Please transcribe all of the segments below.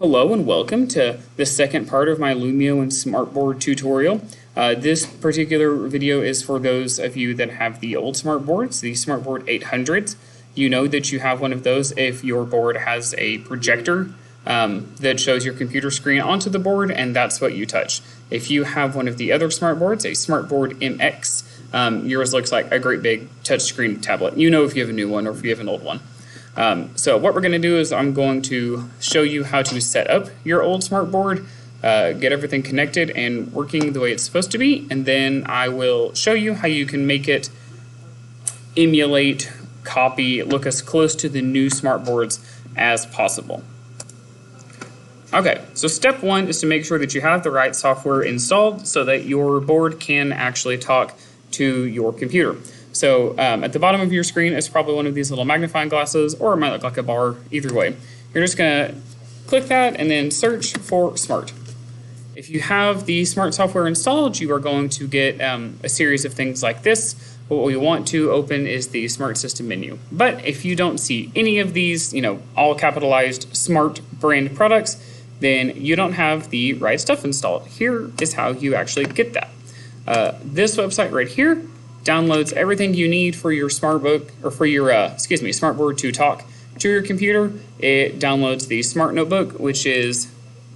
Hello and welcome to the second part of my Lumio and Smartboard tutorial. This particular video is for those of you that have the old Smartboards, the Smartboard 800s. You know that you have one of those if your board has a projector that shows your computer screen onto the board, and that's what you touch. If you have one of the other Smartboards, a Smartboard MX, yours looks like a great big touchscreen tablet. You know if you have a new one or if you have an old one. So what we're going to do is I'm going to show you how to set up your old Smartboard, get everything connected and working the way it's supposed to be, and then I will show you how you can make it emulate, copy, look as close to the new Smartboards as possible. Okay, so step one is to make sure that you have the right software installed so that your board can actually talk to your computer. So at the bottom of your screen is probably one of these little magnifying glasses, or it might look like a bar, either way. You're just going to click that and then search for Smart. If you have the Smart software installed, you are going to get a series of things like this. What we want to open is the Smart System menu. But if you don't see any of these, all capitalized Smart brand products, then you don't have the right stuff installed. Here is how you actually get that. This website right here downloads everything you need for your SmartBook, or for your Smartboard to talk to your computer. It downloads the Smart Notebook, which is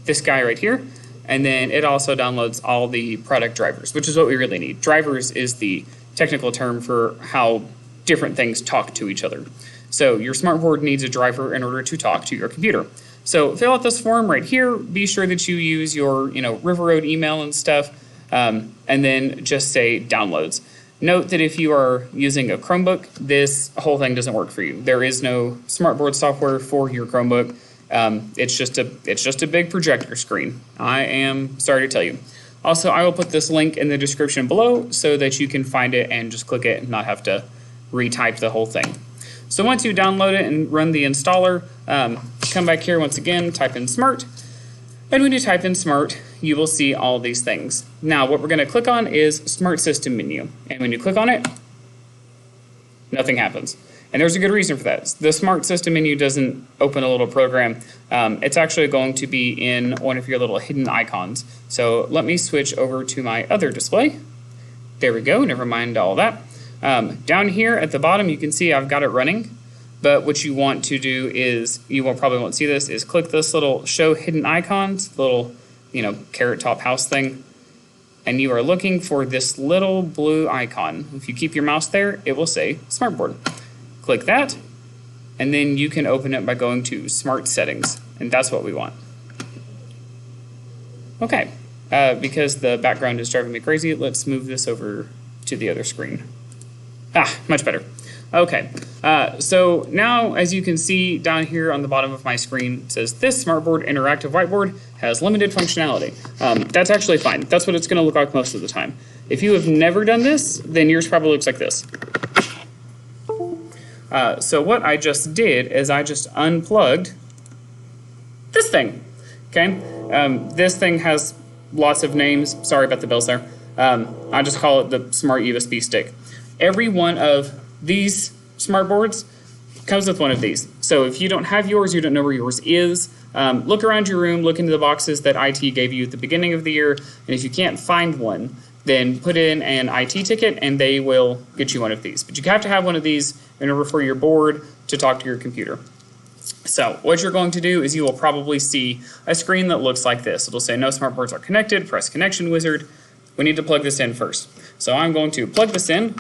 this guy right here, and then it also downloads all the product drivers, which is what we really need. Drivers is the technical term for how different things talk to each other. So your Smartboard needs a driver in order to talk to your computer. So fill out this form right here. Be sure that you use your River Road email and stuff, and then just say downloads. Note that if you are using a Chromebook, this whole thing doesn't work for you. There is no Smartboard software for your Chromebook. It's just a big projector screen. I am sorry to tell you. Also, I will put this link in the description below so that you can find it and just click it and not have to retype the whole thing. So once you download it and run the installer, come back here once again, type in Smart. And when you type in Smart, you will see all these things. Now, what we're going to click on is Smart System menu. And when you click on it, nothing happens. And there's a good reason for that. The Smart System menu doesn't open a little program. It's actually going to be in one of your little hidden icons. So let me switch over to my other display. There we go. Never mind all that. Down here at the bottom, you can see I've got it running. But what you want to do is, probably won't see this, is click this little show hidden icons, little, carrot top house thing. And you are looking for this little blue icon. If you keep your mouse there, it will say Smartboard. Click that, and then you can open it by going to Smart Settings. And that's what we want. Okay, because the background is driving me crazy, let's move this over to the other screen. Much better. Okay, so now as you can see down here on the bottom of my screen, it says this Smartboard Interactive Whiteboard has limited functionality. That's actually fine. That's what it's going to look like most of the time. If you have never done this, then yours probably looks like this. So what I just did is I just unplugged this thing. Okay, this thing has lots of names. Sorry about the bells there. I just call it the Smart USB stick. Every one of these Smartboards comes with one of these. So if you don't have yours, you don't know where yours is, look around your room, look into the boxes that IT gave you at the beginning of the year, and if you can't find one, then put in an IT ticket and they will get you one of these. But you have to have one of these in order for your board to talk to your computer. So what you're going to do is you will probably see a screen that looks like this. It'll say no Smartboards are connected, press connection wizard. We need to plug this in first. So I'm going to plug this in.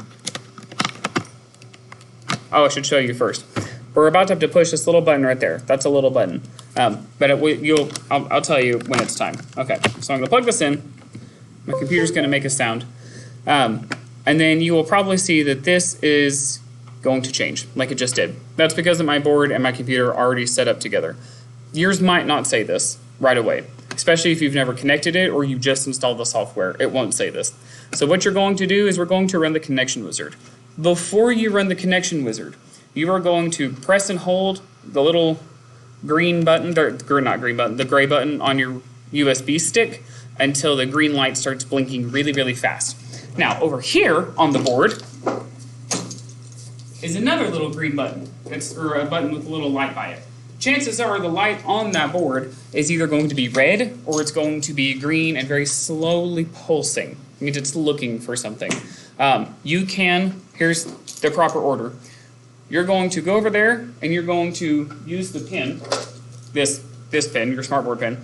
Oh, I should show you first. We're about to have to push this little button right there. That's a little button. But I'll tell you when it's time. Okay, so I'm going to plug this in. My computer's going to make a sound. And then you will probably see that this is going to change, like it just did. That's because of my board and my computer are already set up together. Yours might not say this right away, especially if you've never connected it or you just installed the software. It won't say this. So what you're going to do is we're going to run the connection wizard. Before you run the connection wizard, you are going to press and hold the little green button, the gray button on your USB stick until the green light starts blinking really, really fast. Now, over here on the board is another little green button, or a button with a little light by it. chances are the light on that board is either going to be red or it's going to be green and very slowly pulsing. It means it's looking for something. Here's the proper order. You're going to go over there and you're going to use the pin, this pin, your Smartboard pin.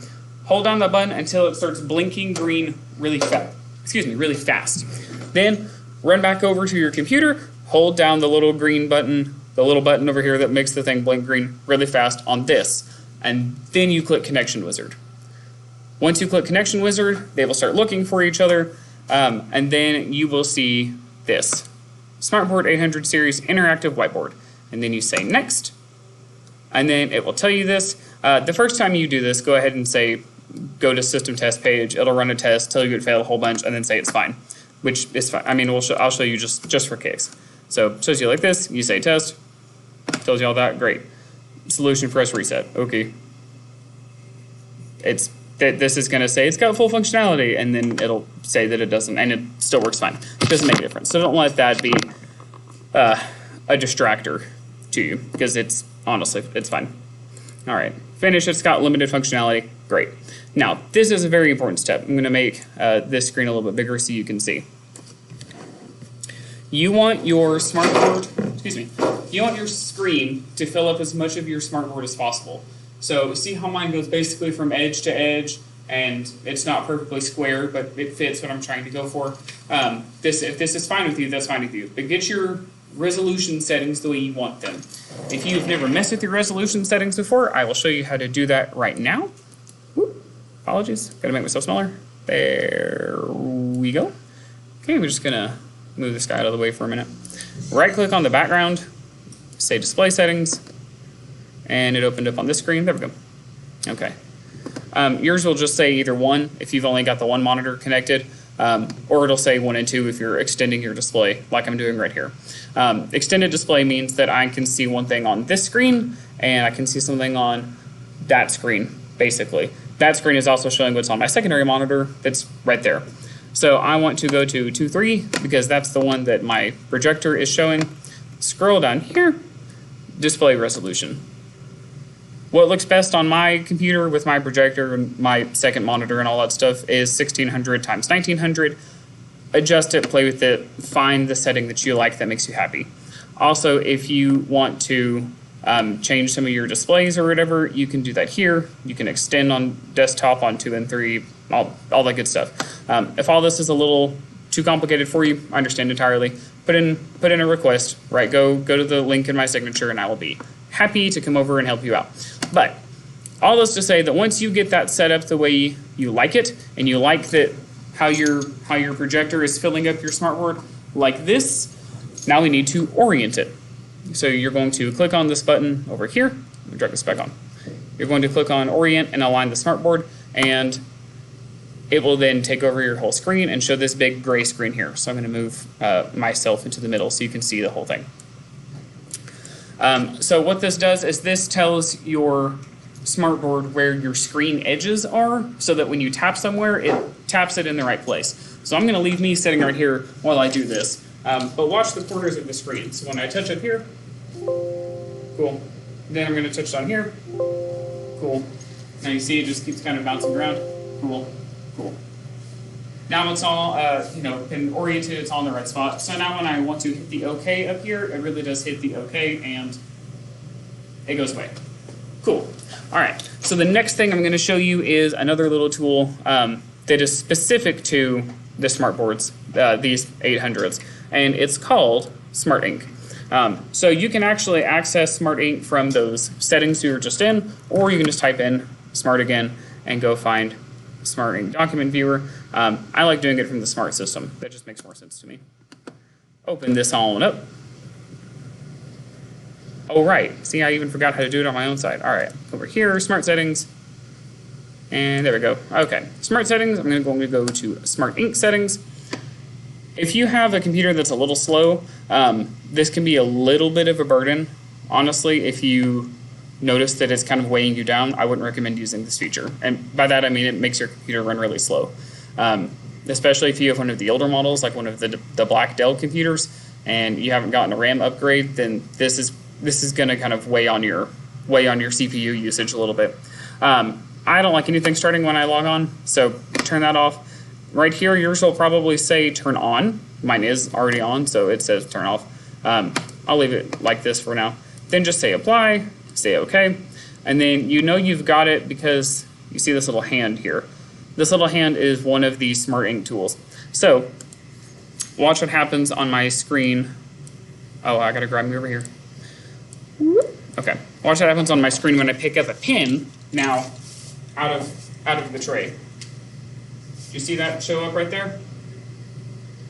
Hold down the button until it starts blinking green really fast. Then run back over to your computer, hold down the little green button, the little button over here that makes the thing blink green really fast on this, and then you click Connection Wizard. Once you click Connection Wizard, they will start looking for each other, and then you will see this Smartboard 800 series interactive whiteboard. And then you say next, and then it will tell you this. The first time you do this, go ahead and say, go to system test page. It'll run a test, tell you it failed a whole bunch, and then say it's fine, which is fine. I mean, I'll show you just for kicks. So it shows you like this, you say test, tells you all that, great. Solution, press reset, okay. This is gonna say it's got full functionality, and then it'll say that it doesn't, and it still works fine. It doesn't make a difference. So don't let that be a distractor to you, because honestly, it's fine. All right, finish, it's got limited functionality, great. Now, this is a very important step. I'm gonna make this screen a little bit bigger so you can see. You want your you want your screen to fill up as much of your Smartboard as possible. So see how mine goes basically from edge to edge, and it's not perfectly square, but it fits what I'm trying to go for. If this is fine with you, that's fine with you. But get your resolution settings the way you want them. If you've never messed with your resolution settings before, I will show you how to do that right now. Whoop, apologies, gotta make myself smaller. There we go. Okay, we're just gonna move this guy out of the way for a minute. Right click on the background, say display settings, and it opened up on this screen. There we go. Okay. Yours will just say either 1 if you've only got the one monitor connected, or it'll say 1 and 2 if you're extending your display like I'm doing right here. Extended display means that I can see one thing on this screen and I can see something on that screen, basically. That screen is also showing what's on my secondary monitor that's right there. So I want to go to 2.3 because that's the one that my projector is showing. Scroll down here, display resolution. What looks best on my computer with my projector and my second monitor and all that stuff is 1600 times 1900. Adjust it, play with it, find the setting that you like that makes you happy. Also, if you want to change some of your displays or whatever, you can do that here. You can extend on desktop on 2 and 3, all that good stuff. If all this is a little too complicated for you, I understand entirely. Put in a request, right? Go to the link in my signature and I will be happy to come over and help you out. But all this to say that once you get that set up the way you like it, and you like that how your projector is filling up your Smartboard like this, now we need to orient it. So you're going to click on this button over here. Let me drag this back on. You're going to click on Orient and align the Smartboard, and it will then take over your whole screen and show this big gray screen here. So I'm going to move myself into the middle so you can see the whole thing. So what this does is this tells your Smartboard where your screen edges are, so that when you tap somewhere, it taps it in the right place. So I'm going to leave me sitting right here while I do this. But watch the corners of the screen. So when I touch up here, cool. Then I'm going to touch down here, cool. Now you see it just keeps kind of bouncing around, cool, cool. Now it's all, been oriented, it's all in the right spot. So now when I want to hit the OK up here, it really does hit the OK and it goes away. Cool. All right, so the next thing I'm going to show you is another little tool that is specific to the Smartboards, these 800s, and it's called Smart Ink. So you can actually access Smart Ink from those settings you were just in, or you can just type in Smart again and go find Smart Ink Document Viewer. I like doing it from the Smart System. That just makes more sense to me. Open this all up. Oh, right. See, I even forgot how to do it on my own side. All right, over here, Smart Settings. And there we go. Okay, Smart Settings. I'm going to go to Smart Ink Settings. If you have a computer that's a little slow, this can be a little bit of a burden. Honestly, if you notice that it's kind of weighing you down, I wouldn't recommend using this feature. And by that, I mean it makes your computer run really slow. Especially if you have one of the older models, like one of the black Dell computers, and you haven't gotten a RAM upgrade, then this is going to kind of weigh on your weigh on your CPU usage a little bit. I don't like anything starting when I log on, so turn that off. Right here, yours will probably say turn on. Mine is already on, so it says turn off. I'll leave it like this for now. Then just say apply, say OK, and then you know you've got it because you see this little hand here. This little hand is one of the Smart Ink tools. So watch what happens on my screen. Oh, I gotta grab me over here. Okay, watch what happens on my screen when I pick up a pen now out of the tray. You see that show up right there?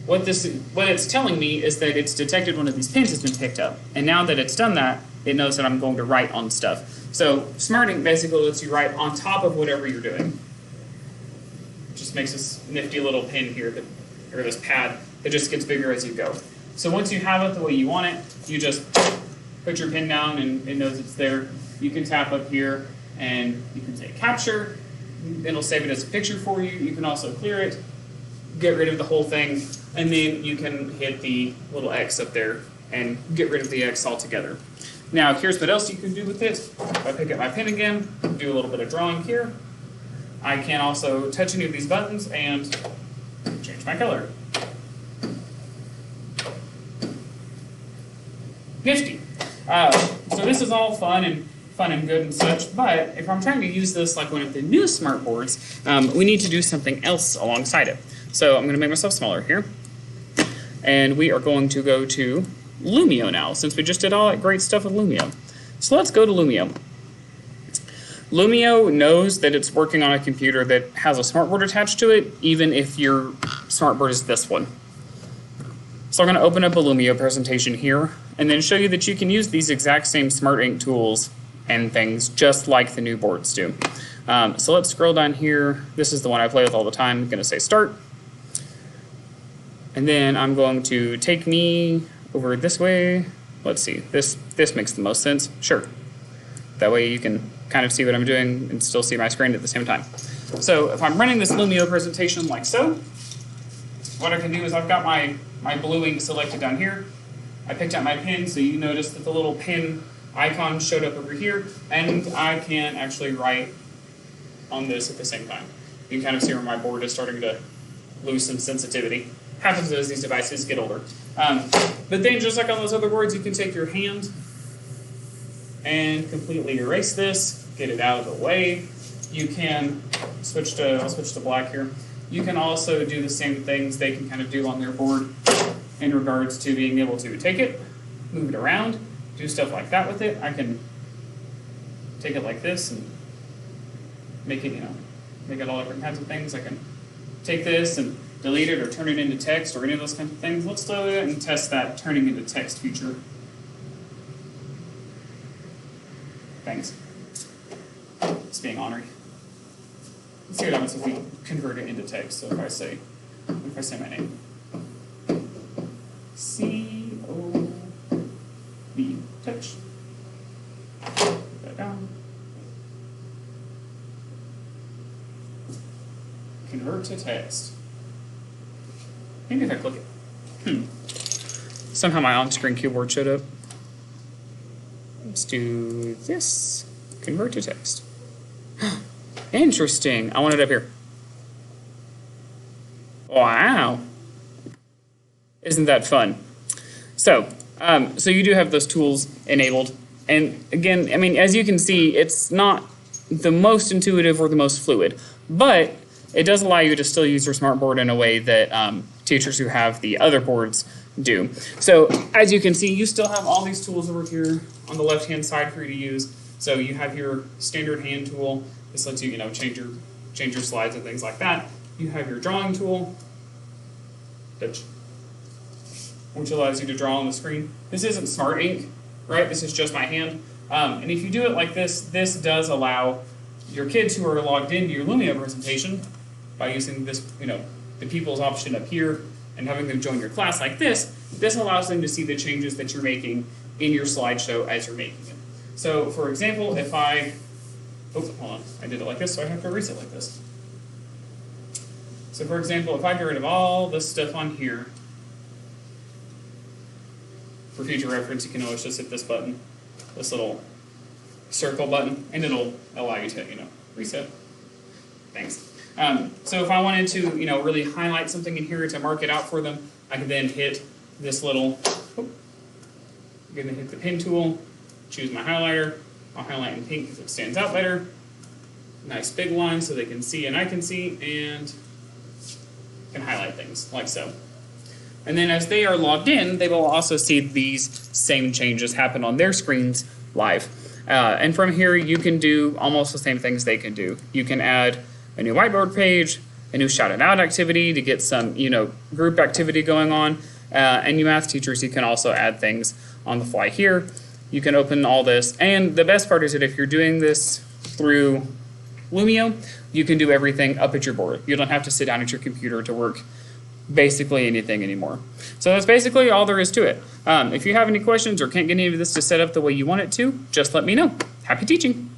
What it's telling me is that it's detected one of these pens has been picked up, and now that it's done that, it knows that I'm going to write on stuff. So Smart Ink basically lets you write on top of whatever you're doing. It just makes this nifty little pen here, or this pad, that just gets bigger as you go. So once you have it the way you want it, you just put your pen down and it knows it's there. You can tap up here and you can say capture. It'll save it as a picture for you. You can also clear it, get rid of the whole thing, and then you can hit the little X up there and get rid of the X altogether. Now here's what else you can do with it. If I pick up my pen again, do a little bit of drawing here. I can also touch any of these buttons and change my color. Nifty. So this is all fun and good and such, but if I'm trying to use this like one of the new smart boards, we need to do something else alongside it. So I'm going to make myself smaller here, and we are going to go to Lumio now, since we just did all that great stuff with Lumio. So let's go to Lumio. Lumio knows that it's working on a computer that has a smartboard attached to it, even if your smartboard is this one. So I'm going to open up a Lumio presentation here, and then show you that you can use these exact same Smart Ink tools and things just like the new boards do. So let's scroll down here. This is the one I play with all the time. I'm going to say start. And then I'm going to take me over this way. Let's see, this makes the most sense. Sure. That way you can kind of see what I'm doing and still see my screen at the same time. So if I'm running this Lumio presentation like so, what I can do is I've got my blue ink selected down here. I picked out my pen, so you notice that the little pen icon showed up over here, and I can actually write on this at the same time. You can kind of see where my board is starting to lose some sensitivity. Happens as these devices get older. But then, just like on those other boards, you can take your hand and completely erase this, get it out of the way. You can I'll switch to black here. You can also do the same things they can kind of do on their board in regards to being able to take it, move it around, do stuff like that with it. I can take it like this and make it, make it all different kinds of things. I can take this and delete it or turn it into text or any of those kinds of things. Let's do it and test that turning into text feature. Thanks. It's being ornery. Let's see what happens if we convert it into text. So if I say my name, C-O-V, touch. Put that down. Convert to text. Maybe if I click it. Somehow my on-screen keyboard showed up. Let's do this. Convert to text. Interesting. I want it up here. Wow. Isn't that fun? So you do have those tools enabled. And again, I mean, as you can see, it's not the most intuitive or the most fluid, but it does allow you to still use your smartboard in a way that teachers who have the other boards do. So as you can see, you still have all these tools over here on the left-hand side for you to use. So you have your standard hand tool. This lets you, change your slides and things like that. You have your drawing tool, which allows you to draw on the screen. This isn't Smart Ink, right? This is just my hand. And if you do it like this, this does allow your kids who are logged into your Lumio presentation by using this, the people's option up here and having them join your class like this, this allows them to see the changes that you're making in your slideshow as you're making it. So, for example, if I did it like this, so I have to erase it like this. So, for example, if I get rid of all this stuff on here, for future reference, you can always just hit this button, this little circle button, and it'll allow you to, reset. Thanks. So if I wanted to, really highlight something in here to mark it out for them, I can then hit this little, I'm going to hit the pen tool, choose my highlighter. I'll highlight in pink because it stands out better. Nice big line so they can see and I can see, and can highlight things like so. And then as they are logged in, they will also see these same changes happen on their screens live. And from here, you can do almost the same things they can do. You can add a new whiteboard page, a new shout it out activity to get some, group activity going on. And you math teachers, you can also add things on the fly here. You can open all this. And the best part is that if you're doing this through Lumio, you can do everything up at your board. You don't have to sit down at your computer to work basically anything anymore. So that's basically all there is to it. If you have any questions or can't get any of this to set up the way you want it to, just let me know. Happy teaching!